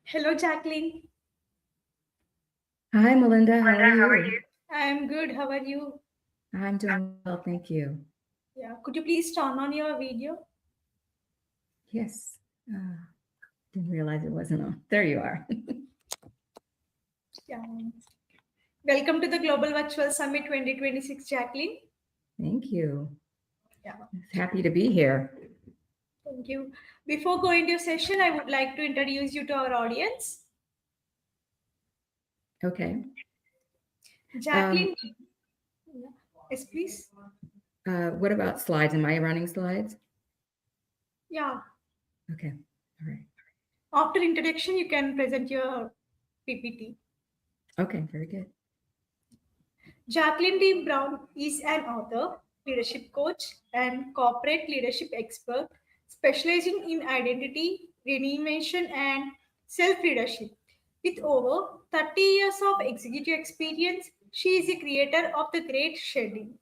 Hello, Jacqueline. Hi, Melinda. How are Linda, how are you? you? I'm good. How are you? I'm doing well, thank you. Yeah. Could you please turn on your video? Yes. Didn't realize it wasn't on. There you are. Yeah. Welcome to the Global Virtual Summit 2026, Jacqueline. Thank you. Yeah. Happy to be here. Thank you. Before going to session, I would like to introduce you to our audience. Okay. Um, Jacqueline. Yeah. Yes, please. what about slides? Am I running slides? Yeah. Okay. All right. After introduction, you can present your PPT. Okay. Very good. Jacqueline D. Brown is an author, leadership coach, and corporate leadership expert specializing in identity, renovation, and self leadership. With over 30 years of executive experience, she is the creator of the Great Shedding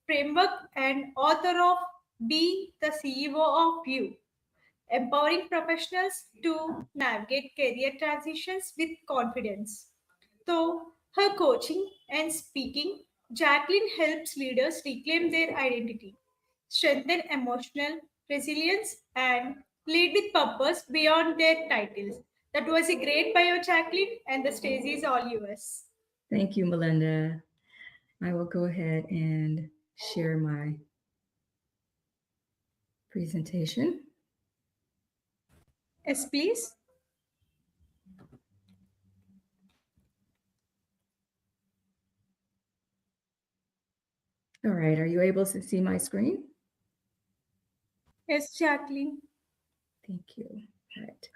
framework and author of Be the CEO of You, empowering professionals to navigate career transitions with confidence. Through her coaching and speaking, Jacqueline helps leaders reclaim their identity, strengthen emotional resilience, and lead with purpose beyond their titles. That was a great bio, Jacqueline, and the stage is all yours. Thank you, Melinda. I will go ahead and share my presentation. Yes, please. All right. Are you able to see my screen? Yes, Jacqueline. Thank you. All right.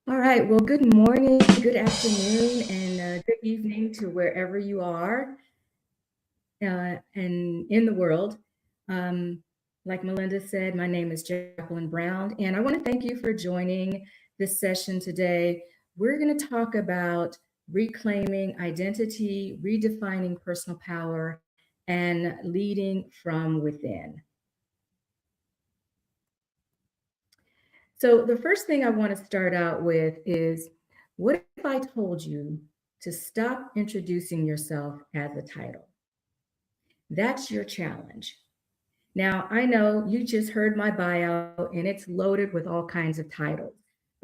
All right. Well, good morning, good afternoon, and good evening to wherever you are and in the world. Um, like Melinda said, my name is Jacqueline Brown, and I want to thank you for joining this session today. We're going to talk about reclaiming identity, redefining personal power, and leading from within. So, the first thing I want to start out with is what if I told you to stop introducing yourself as a title? That's your challenge. Now, I know you just heard my bio and it's loaded with all kinds of titles,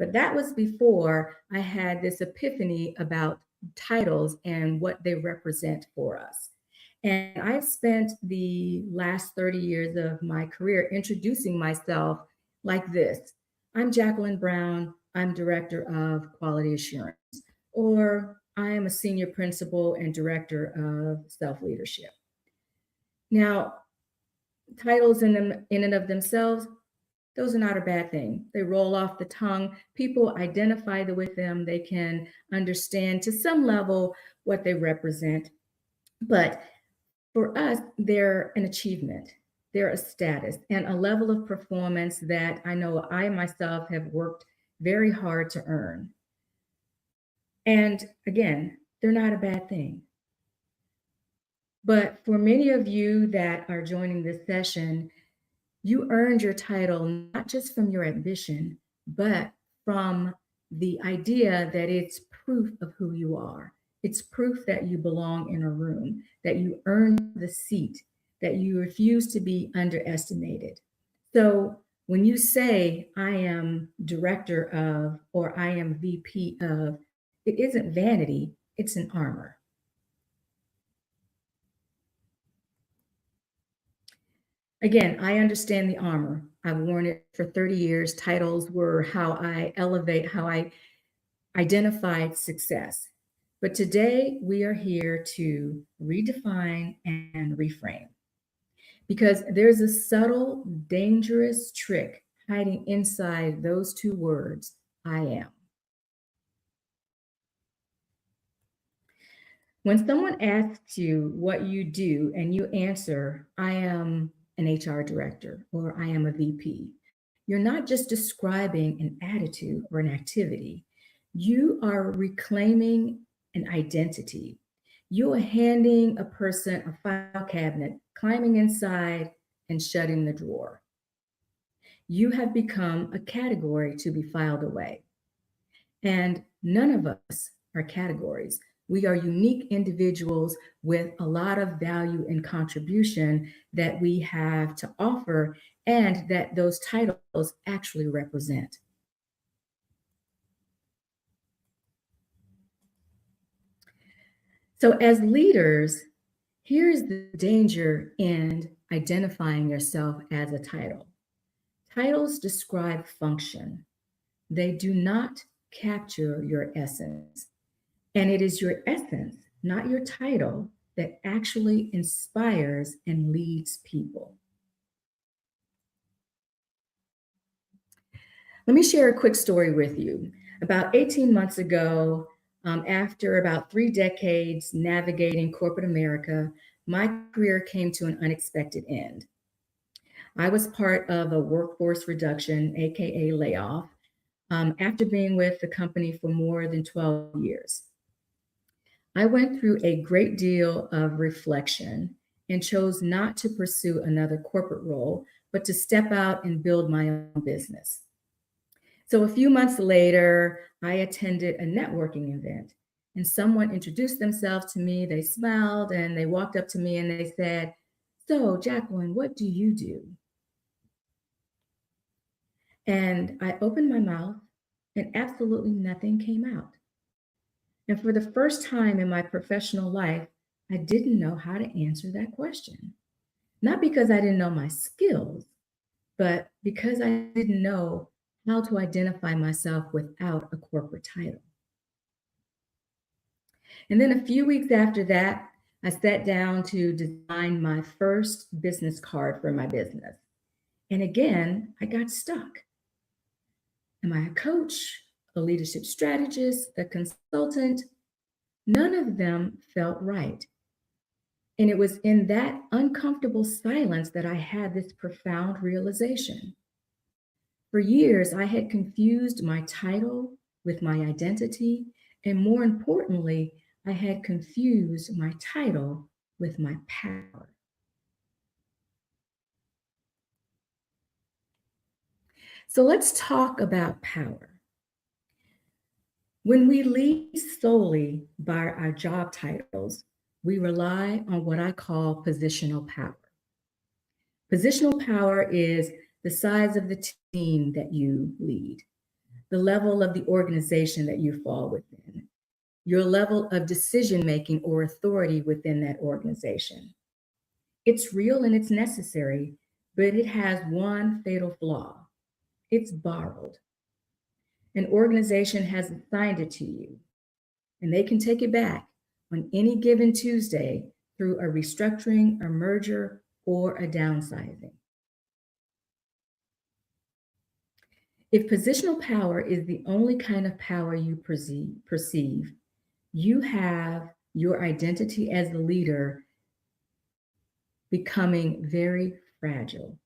but that was before I had this epiphany about titles and what they represent for us. And I've spent the last 30 years of my career introducing myself like this. I'm Jacqueline Brown. I'm Director of Quality Assurance, or I am a Senior Principal and Director of Self Leadership. Now, titles in and of themselves, those are not a bad thing. They roll off the tongue. People identify with them. They can understand to some level what they represent. But for us, they're an achievement. They're a status and a level of performance that I know I myself have worked very hard to earn. And again, they're not a bad thing. But for many of you that are joining this session, you earned your title not just from your ambition, but from the idea that it's proof of who you are. It's proof that you belong in a room, that you earned the seat, that you refuse to be underestimated. So when you say, I am director of, or I am VP of, it isn't vanity, it's an armor. Again, I understand the armor. I've worn it for 30 years. Titles were how I elevate, how I identified success. But today we are here to redefine and reframe because there's a subtle, dangerous trick hiding inside those two words, I am. When someone asks you what you do and you answer, I am an HR director or I am a VP, you're not just describing an attitude or an activity. You are reclaiming an identity. You are handing a person a file cabinet, climbing inside, and shutting the drawer. You have become a category to be filed away. And none of us are categories. We are unique individuals with a lot of value and contribution that we have to offer and that those titles actually represent. So, as leaders, here's the danger in identifying yourself as a title. Titles describe function, they do not capture your essence. And it is your essence, not your title, that actually inspires and leads people. Let me share a quick story with you. About 18 months ago, after about 3 decades navigating corporate America, my career came to an unexpected end. I was part of a workforce reduction, AKA layoff, after being with the company for more than 12 years. I went through a great deal of reflection and chose not to pursue another corporate role, but to step out and build my own business. So a few months later, I attended a networking event and someone introduced themselves to me. They smiled and they walked up to me and they said, "So, Jacqueline, what do you do?" And I opened my mouth and absolutely nothing came out. And for the first time in my professional life, I didn't know how to answer that question. Not because I didn't know my skills, but because I didn't know how to identify myself without a corporate title. And then a few weeks after that, I sat down to design my first business card for my business. And again, I got stuck. Am I a coach, a leadership strategist, a consultant? None of them felt right. And it was in that uncomfortable silence that I had this profound realization. For years, I had confused my title with my identity, and more importantly, I had confused my title with my power. So let's talk about power. When we lead solely by our job titles, we rely on what I call positional power. Positional power is the size of the team that you lead, the level of the organization that you fall within, your level of decision making or authority within that organization. It's real and it's necessary, but it has one fatal flaw: it's borrowed. An organization has assigned it to you, and they can take it back on any given Tuesday through a restructuring, a merger, or a downsizing. If positional power is the only kind of power you perceive, you have your identity as the leader becoming very fragile.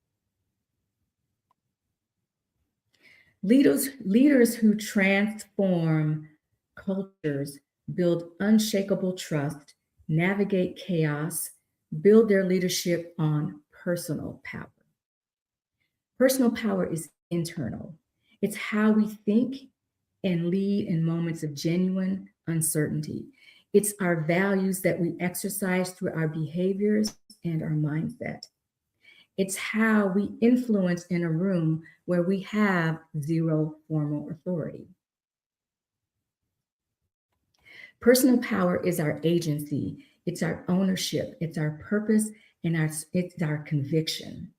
Leaders who transform cultures, build unshakable trust, navigate chaos, build their leadership on personal power. Personal power is internal. It's how we think and lead in moments of genuine uncertainty. It's our values that we exercise through our behaviors and our mindset. It's how we influence in a room where we have zero formal authority. Personal power is our agency, it's our ownership, it's our purpose, and it's our conviction.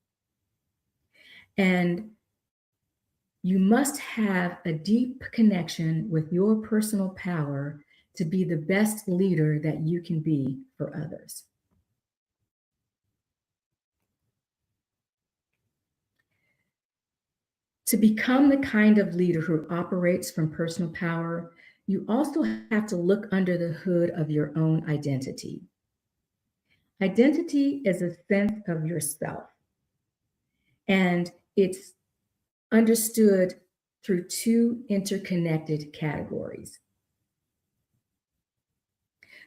And you must have a deep connection with your personal power to be the best leader that you can be for others. To become the kind of leader who operates from personal power, you also have to look under the hood of your own identity. Identity is a sense of yourself, and it's understood through two interconnected categories.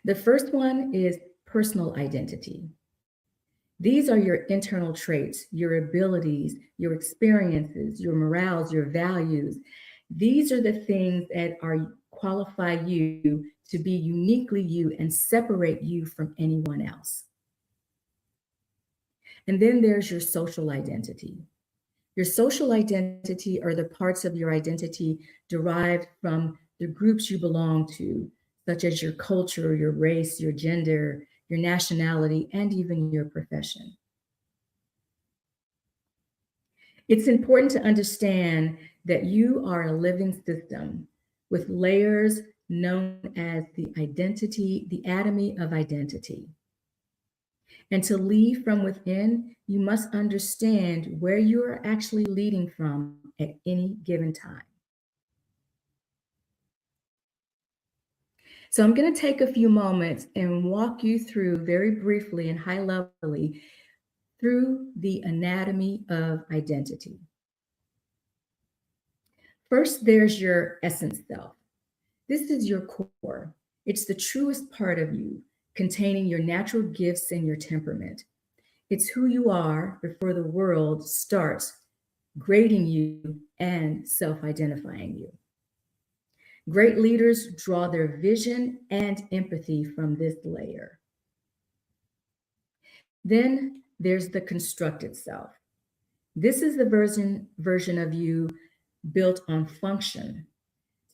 The first one is personal identity. These are your internal traits, your abilities, your experiences, your morals, your values. These are the things that are qualify you to be uniquely you and separate you from anyone else. And then there's your social identity. Your social identity are the parts of your identity derived from the groups you belong to, such as your culture, your race, your gender, your nationality, and even your profession. It's important to understand that you are a living system with layers known as the identity, the anatomy of identity. And to lead from within, you must understand where you are actually leading from at any given time. So I'm going to take a few moments and walk you through very briefly and high levelly through the anatomy of identity. First, there's your essence self. This is your core. It's the truest part of you, containing your natural gifts and your temperament. It's who you are before the world starts grading you and self identifying you. Great leaders draw their vision and empathy from this layer. Then there's the constructed self. This is the version of you built on function,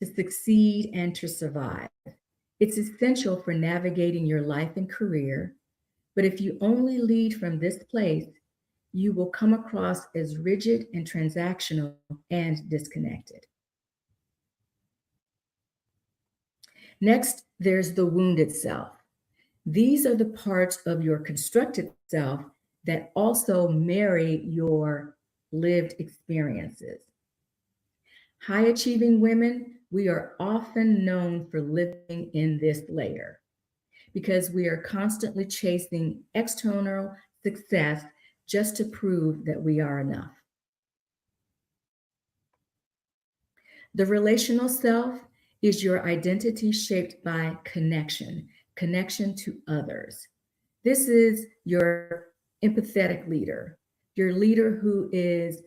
to succeed and to survive. It's essential for navigating your life and career, but if you only lead from this place, you will come across as rigid and transactional and disconnected. Next, there's the wounded self. These are the parts of your constructed self that also marry your lived experiences. High achieving women, we are often known for living in this layer because we are constantly chasing external success just to prove that we are enough. The relational self is your identity shaped by connection, connection to others. This is your empathetic leader, your leader who is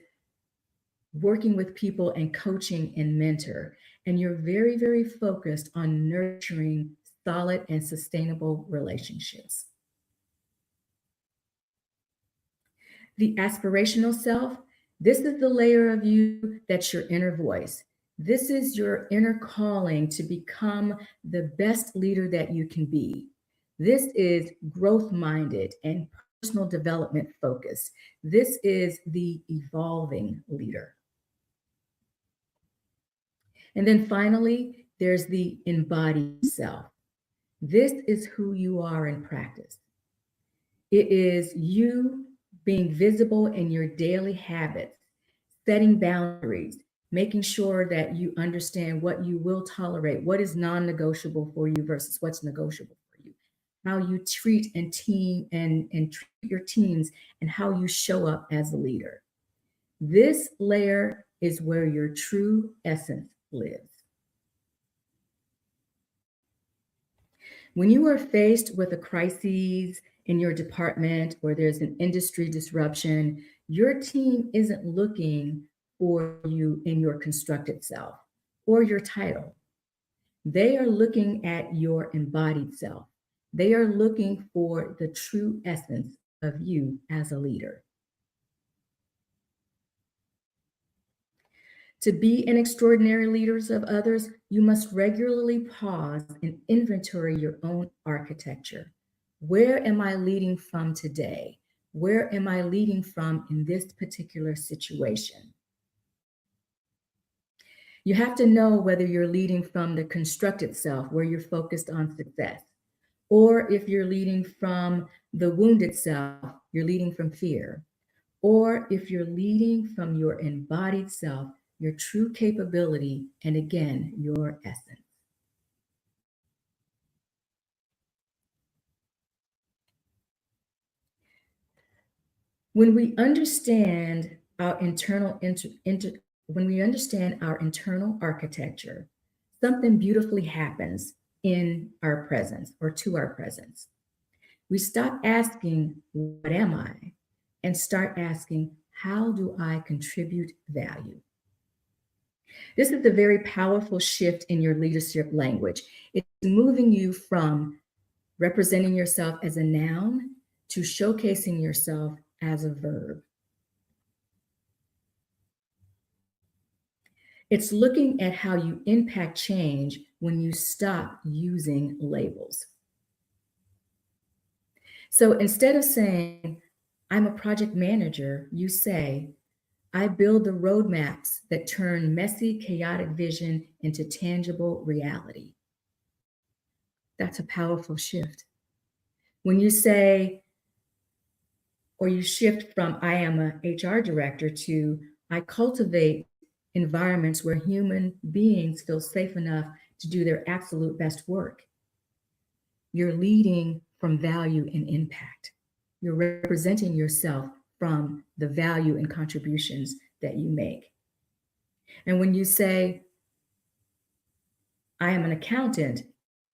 working with people and coaching and mentor. And you're very, very focused on nurturing solid and sustainable relationships. The aspirational self, this is the layer of you that's your inner voice. This is your inner calling to become the best leader that you can be. This is growth minded and personal development focused. This is the evolving leader. And then finally, there's the embodied self. This is who you are in practice. It is you being visible in your daily habits, setting boundaries, making sure that you understand what you will tolerate, what is non-negotiable for you versus what's negotiable for you, how you treat and treat your teams, and how you show up as a leader. This layer is where your true essence lives. When you are faced with a crisis in your department or there's an industry disruption, your team isn't looking for you in your constructed self or your title. They are looking at your embodied self. They are looking for the true essence of you as a leader. To be an extraordinary leaders of others, you must regularly pause and inventory your own architecture. Where am I leading from today? Where am I leading from in this particular situation? You have to know whether you're leading from the constructed self, where you're focused on success, or if you're leading from the wounded self, you're leading from fear, or if you're leading from your embodied self, your true capability, and again, your essence. When we understand our when we understand our internal architecture, something beautifully happens in our presence or to our presence. We stop asking, what am I? And start asking, how do I contribute value? This is a very powerful shift in your leadership language. It's moving you from representing yourself as a noun to showcasing yourself as a verb. It's looking at how you impact change when you stop using labels. So instead of saying, I'm a project manager, you say, I build the roadmaps that turn messy, chaotic vision into tangible reality. That's a powerful shift. When you say, or you shift from I am a HR director to I cultivate environments where human beings feel safe enough to do their absolute best work. You're leading from value and impact. You're representing yourself from the value and contributions that you make. And when you say, I am an accountant,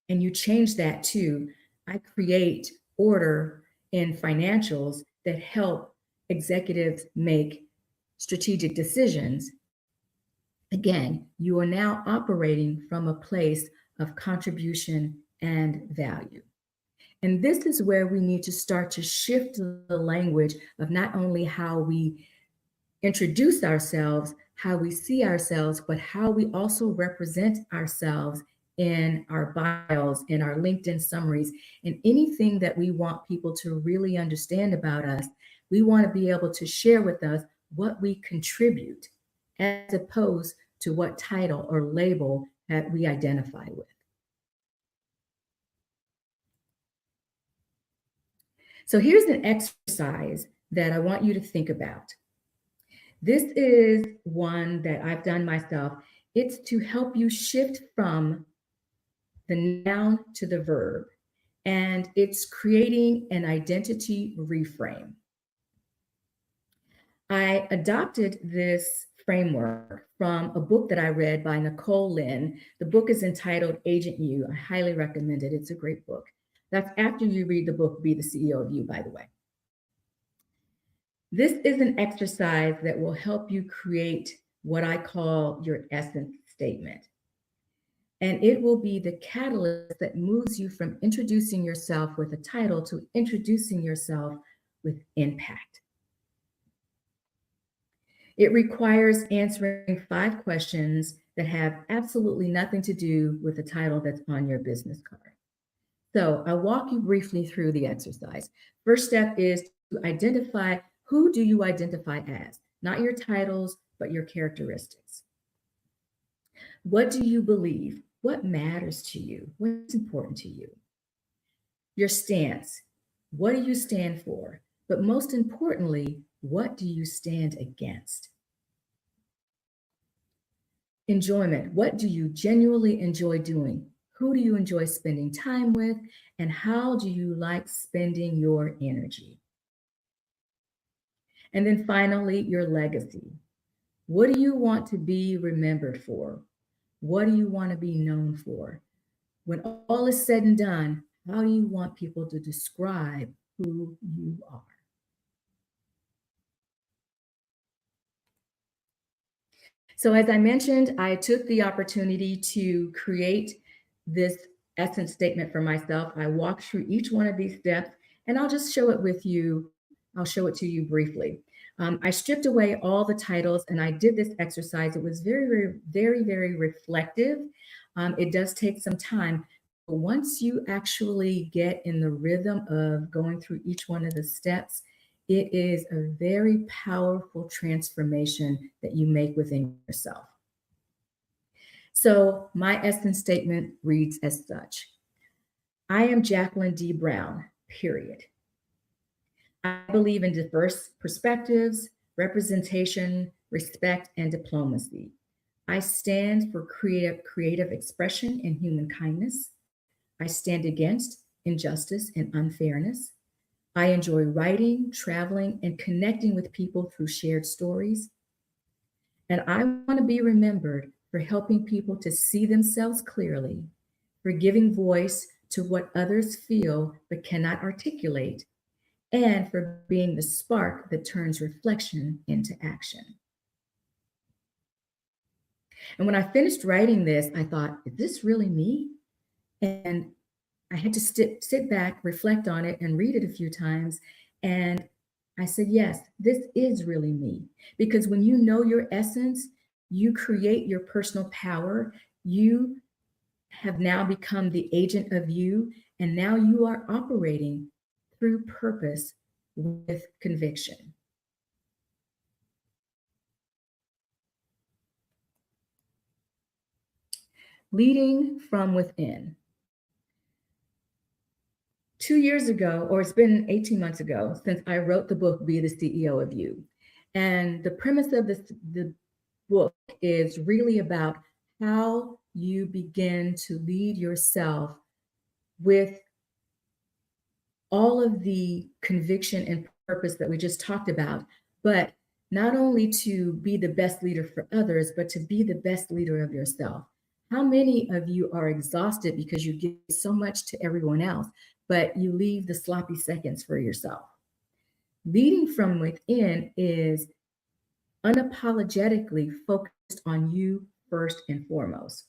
and you change that to, I create order in financials that help executives make strategic decisions, again, you are now operating from a place of contribution and value. And this is where we need to start to shift the language of not only how we introduce ourselves, how we see ourselves, but how we also represent ourselves in our bios, in our LinkedIn summaries, and anything that we want people to really understand about us. We want to be able to share with us what we contribute as opposed to what title or label that we identify with. So here's an exercise that I want you to think about. This is one that I've done myself. It's to help you shift from the noun to the verb, and it's creating an identity reframe. I adopted this framework from a book that I read by Nicole Lynn. The book is entitled Agent You. I highly recommend it. It's a great book. That's after you read the book, Be the CEO of You, by the way. This is an exercise that will help you create what I call your essence statement. And it will be the catalyst that moves you from introducing yourself with a title to introducing yourself with impact. It requires answering 5 questions that have absolutely nothing to do with the title that's on your business card. So I'll walk you briefly through the exercise. First step is to identify, who do you identify as? Not your titles, but your characteristics. What do you believe? What matters to you? What's important to you? Your stance. What do you stand for? But most importantly, what do you stand against? Enjoyment. What do you genuinely enjoy doing? Who do you enjoy spending time with? And how do you like spending your energy? And then finally, your legacy. What do you want to be remembered for? What do you want to be known for? When all is said and done, how do you want people to describe who you are? So as I mentioned, I took the opportunity to create this essence statement for myself. I walked through each one of these steps, and I'll just show it with you. I'll show it to you briefly. I stripped away all the titles and I did this exercise. It was very reflective. It does take some time. But once you actually get in the rhythm of going through each one of the steps, it is a very powerful transformation that you make within yourself. So my essence statement reads as such. I am Jacqueline D. Brown, period. I believe in diverse perspectives, representation, respect, and diplomacy. I stand for creative expression and human kindness. I stand against injustice and unfairness. I enjoy writing, traveling, and connecting with people through shared stories. And I want to be remembered for helping people to see themselves clearly, for giving voice to what others feel but cannot articulate, and for being the spark that turns reflection into action. And when I finished writing this, I thought, is this really me? And I had to sit back, reflect on it, and read it a few times. And I said, yes, this is really me. Because when you know your essence, you create your personal power. You have now become the agent of you, and now you are operating through purpose with conviction. Leading from within. 2 years ago, or it's been 18 months ago, since I wrote the book, Be the CEO of You. And the premise of the book is really about how you begin to lead yourself with all of the conviction and purpose that we just talked about, but not only to be the best leader for others, but to be the best leader of yourself. How many of you are exhausted because you give so much to everyone else, but you leave the sloppy seconds for yourself? Leading from within is unapologetically focused on you first and foremost.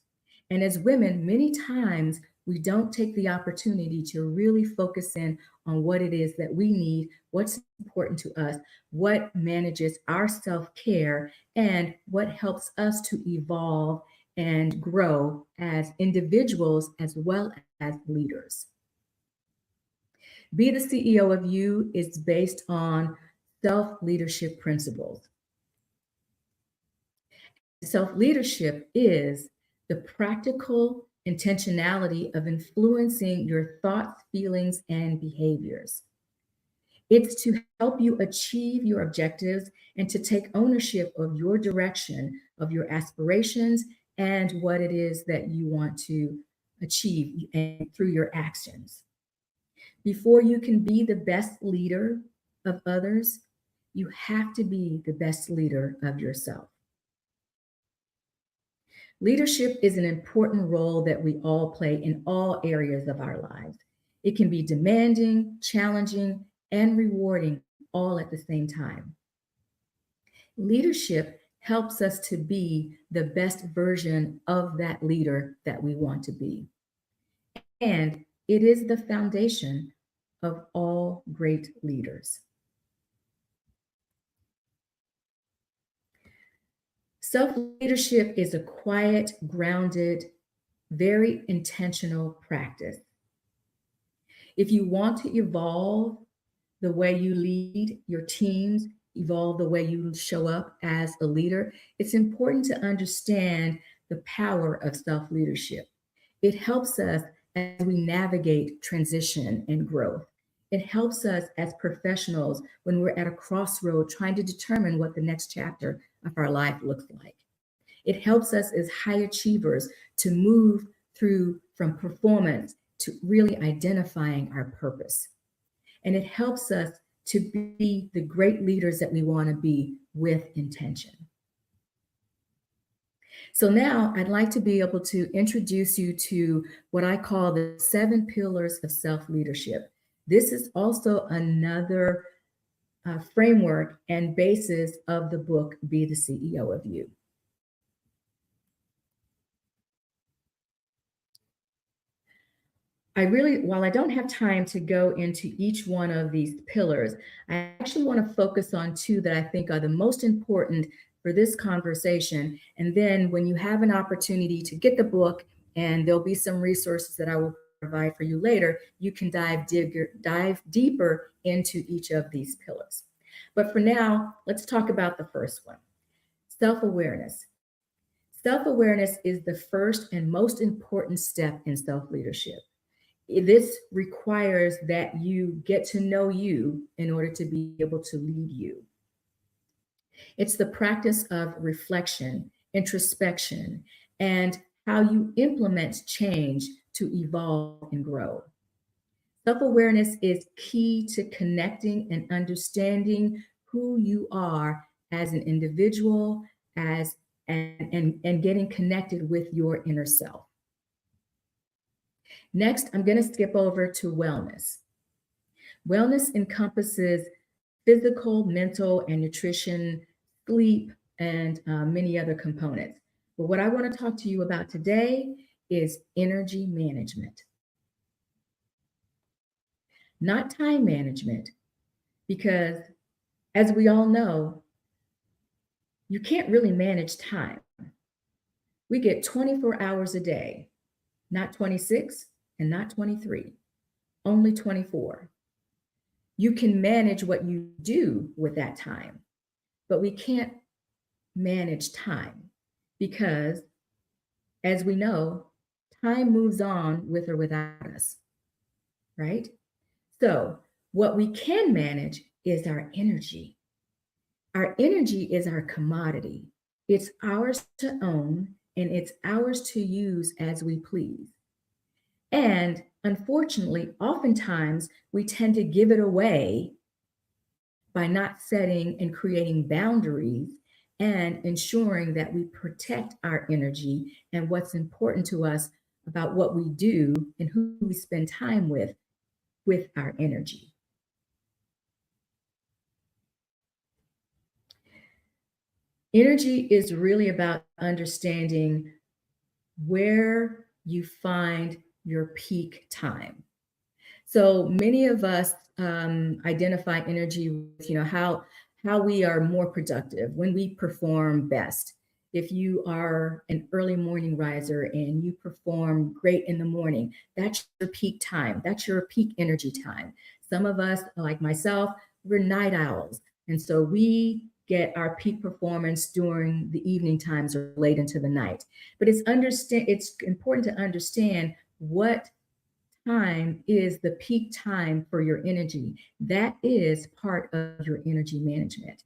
And as women, many times we don't take the opportunity to really focus in on what it is that we need, what's important to us, what manages our self care, and what helps us to evolve and grow as individuals as well as leaders. Be the CEO of You is based on self leadership principles. Self leadership is the practical intentionality of influencing your thoughts, feelings, and behaviors. It's to help you achieve your objectives and to take ownership of your direction, of your aspirations, and what it is that you want to achieve and through your actions. Before you can be the best leader of others, you have to be the best leader of yourself. Leadership is an important role that we all play in all areas of our lives. It can be demanding, challenging, and rewarding all at the same time. Leadership helps us to be the best version of that leader that we want to be. And it is the foundation of all great leaders. Self leadership is a quiet, grounded, very intentional practice. If you want to evolve the way you lead your teams, evolve the way you show up as a leader, it's important to understand the power of self leadership. It helps us as we navigate transition and growth. It helps us as professionals when we're at a crossroad trying to determine what the next chapter of our life looks like. It helps us as high achievers to move through from performance to really identifying our purpose. And it helps us to be the great leaders that we want to be with intention. So now I'd like to be able to introduce you to what I call the 7 pillars of self-leadership. This is also another framework and basis of the book, Be the CEO of You. While I don't have time to go into each one of these pillars, I actually want to focus on 2 that I think are the most important for this conversation. And then when you have an opportunity to get the book, and there'll be some resources that I will provide for you later, you can dive deeper into each of these pillars. But for now, let's talk about the first one, self-awareness. Self-awareness is the first and most important step in self-leadership. This requires that you get to know you in order to be able to lead you. It's the practice of reflection, introspection, and how you implement change to evolve and grow. Self awareness is key to connecting and understanding who you are as an individual, and getting connected with your inner self. Next, I'm going to skip over to wellness. Wellness encompasses physical, mental, and nutrition, sleep, and many other components. But what I want to talk to you about today is energy management, not time management, because as we all know, you can't really manage time. We get 24 hours a day, not 26 and not 23, only 24. You can manage what you do with that time, but we can't manage time because, as we know, time moves on with or without us, right? So, what we can manage is our energy. Our energy is our commodity. It's ours to own and it's ours to use as we please. And unfortunately, oftentimes we tend to give it away by not setting and creating boundaries and ensuring that we protect our energy and what's important to us about what we do and who we spend time with our energy. Energy is really about understanding where you find your peak time. So many of us identify energy with, how we are more productive when we perform best. If you are an early morning riser and you perform great in the morning, that's your peak time. That's your peak energy time. Some of us, like myself, we're night owls, and so we get our peak performance during the evening times or late into the night. But it's important to understand what time is the peak time for your energy. That is part of your energy management.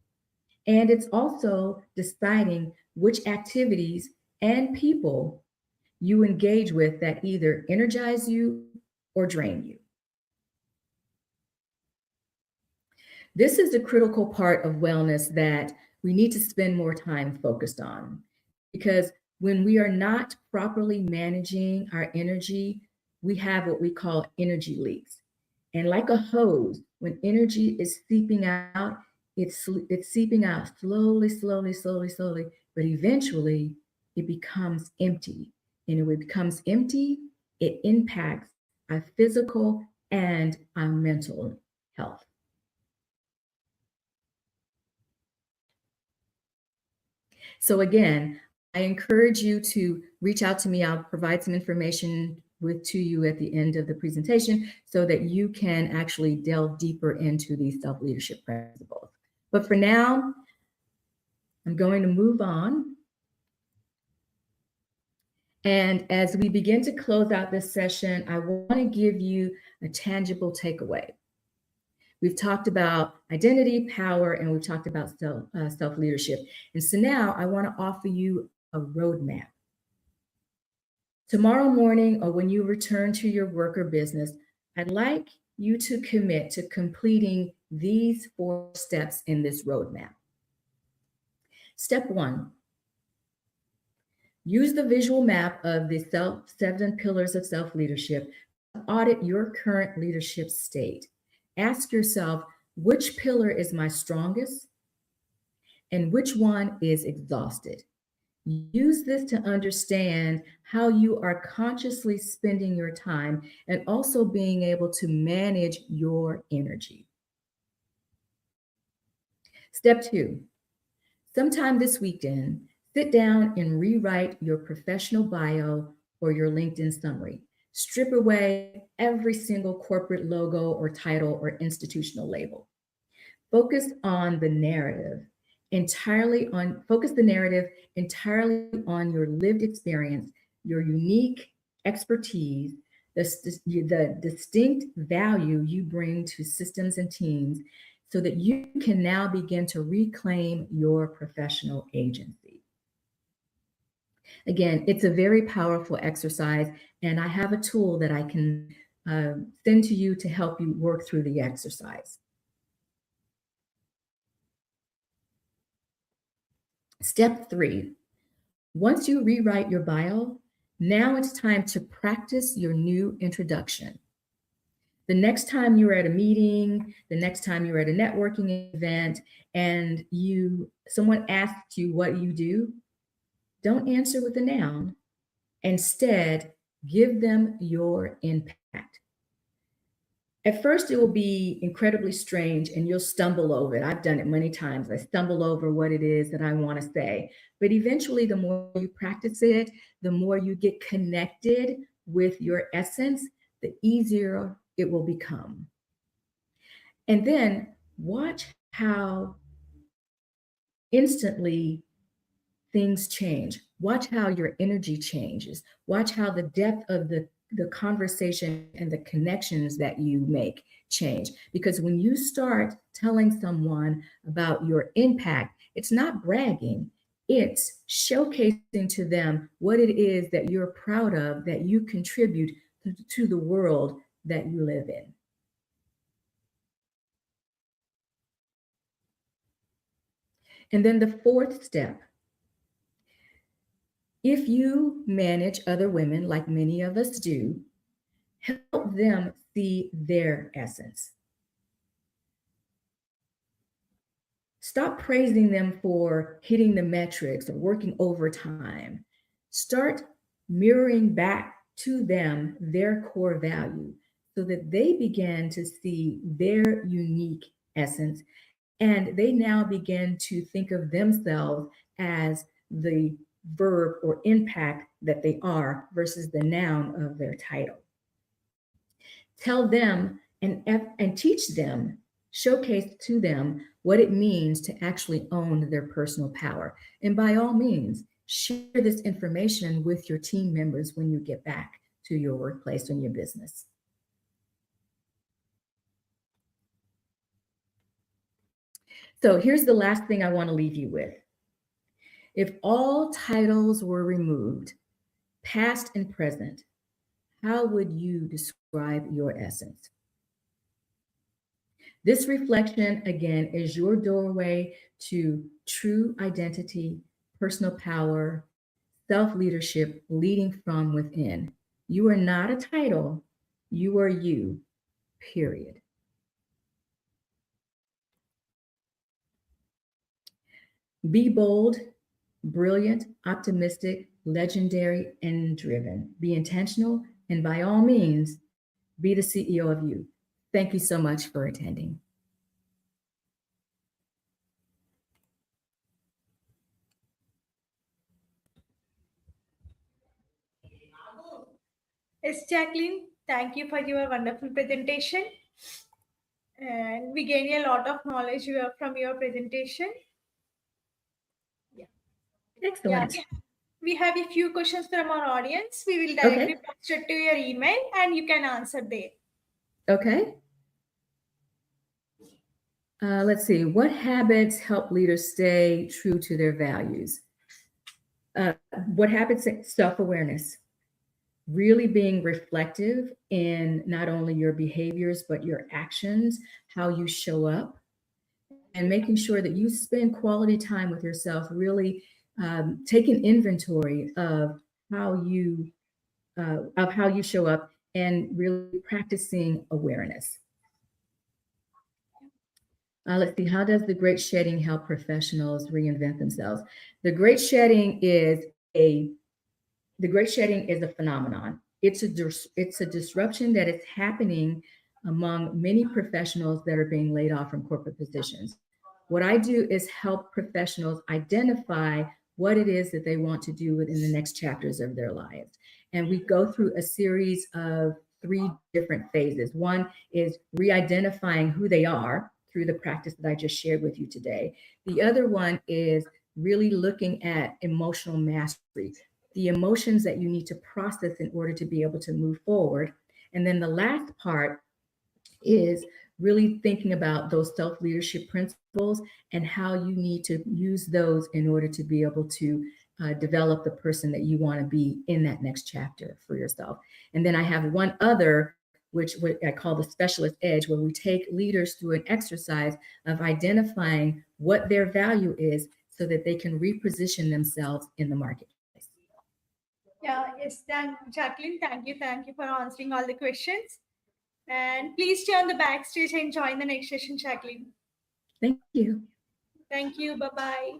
And it's also deciding which activities and people you engage with that either energize you or drain you. This is the critical part of wellness that we need to spend more time focused on because when we are not properly managing our energy, we have what we call energy leaks. And like a hose, when energy is seeping out, it's seeping out slowly, slowly, slowly, slowly, but eventually it becomes empty. And when it becomes empty, it impacts our physical and our mental health. So again, I encourage you to reach out to me. I'll provide some information to you at the end of the presentation so that you can actually delve deeper into these self-leadership principles. But for now, I'm going to move on. And as we begin to close out this session, I want to give you a tangible takeaway. We've talked about identity, power, and we've talked about self-leadership. And so now I want to offer you a roadmap. Tomorrow morning, or when you return to your work or business, I'd like you to commit to completing these 4 steps in this roadmap. Step 1, use the visual map of the 7 pillars of self-leadership to audit your current leadership state. Ask yourself, which pillar is my strongest and which one is exhausted? Use this to understand how you are consciously spending your time and also being able to manage your energy. Step 2, sometime this weekend, sit down and rewrite your professional bio or your LinkedIn summary. Strip away every single corporate logo or title or institutional label. Focus the narrative entirely on your lived experience, your unique expertise, the distinct value you bring to systems and teams, so that you can now begin to reclaim your professional agency. Again, it's a very powerful exercise, and I have a tool that I can send to you to help you work through the exercise. Step 3, once you rewrite your bio, Now it's time to practice your new introduction. The next time you're at a meeting, the next time you're at a networking event, and someone asks you what you do, don't answer with a noun. Instead, give them your impact. At first, it will be incredibly strange and you'll stumble over it. I've done it many times. I stumble over what it is that I want to say. But eventually, the more you practice it, the more you get connected with your essence, the easier it will become. And then watch how instantly things change. Watch how your energy changes. Watch how the depth of the conversation and the connections that you make change. Because when you start telling someone about your impact, it's not bragging, it's showcasing to them what it is that you're proud of, that you contribute to the world that you live in. And then the fourth step, if you manage other women like many of us do, help them see their essence. Stop praising them for hitting the metrics or working overtime. Start mirroring back to them their core value so that they begin to see their unique essence and they now begin to think of themselves as the verb or impact that they are versus the noun of their title. Tell them and teach them, showcase to them what it means to actually own their personal power. And by all means, share this information with your team members when you get back to your workplace and your business. So here's the last thing I want to leave you with. If all titles were removed, past and present, how would you describe your essence? This reflection, again, is your doorway to true identity, personal power, self-leadership, leading from within. You are not a title, you are you, period. Be bold, brilliant, optimistic, legendary, and driven. Be intentional, and by all means, be the CEO of you. Thank you so much for attending. Yes, Jacqueline, thank you for your wonderful presentation. And we gain a lot of knowledge from your presentation. Excellent. Yeah, we have a few questions from our audience. We will Okay. directly post it to your email and you can answer there. Okay. Let's see. What habits help leaders stay true to their values? Uh, what habits? Self-awareness. Really being reflective in not only your behaviors, but your actions, how you show up, and making sure that you spend quality time with yourself, really taking inventory of how you show up and really practicing awareness. Let's see, how does the great shedding help professionals reinvent themselves? The great shedding is a phenomenon. It's a disruption that is happening among many professionals that are being laid off from corporate positions. What I do is help professionals identify what it is that they want to do within the next chapters of their lives. And we go through a series of 3 different phases. One is re-identifying who they are through the practice that I just shared with you today. The other one is really looking at emotional mastery, the emotions that you need to process in order to be able to move forward. And then the last part is really thinking about those self-leadership principles and how you need to use those in order to be able to develop the person that you want to be in that next chapter for yourself. And then I have one other, which what I call the specialist edge, where we take leaders through an exercise of identifying what their value is so that they can reposition themselves in the marketplace. Yeah, yes, Jacqueline, thank you for answering all the questions. And please stay on the backstage and join the next session, Jacqueline. Thank you. Thank you. Bye bye.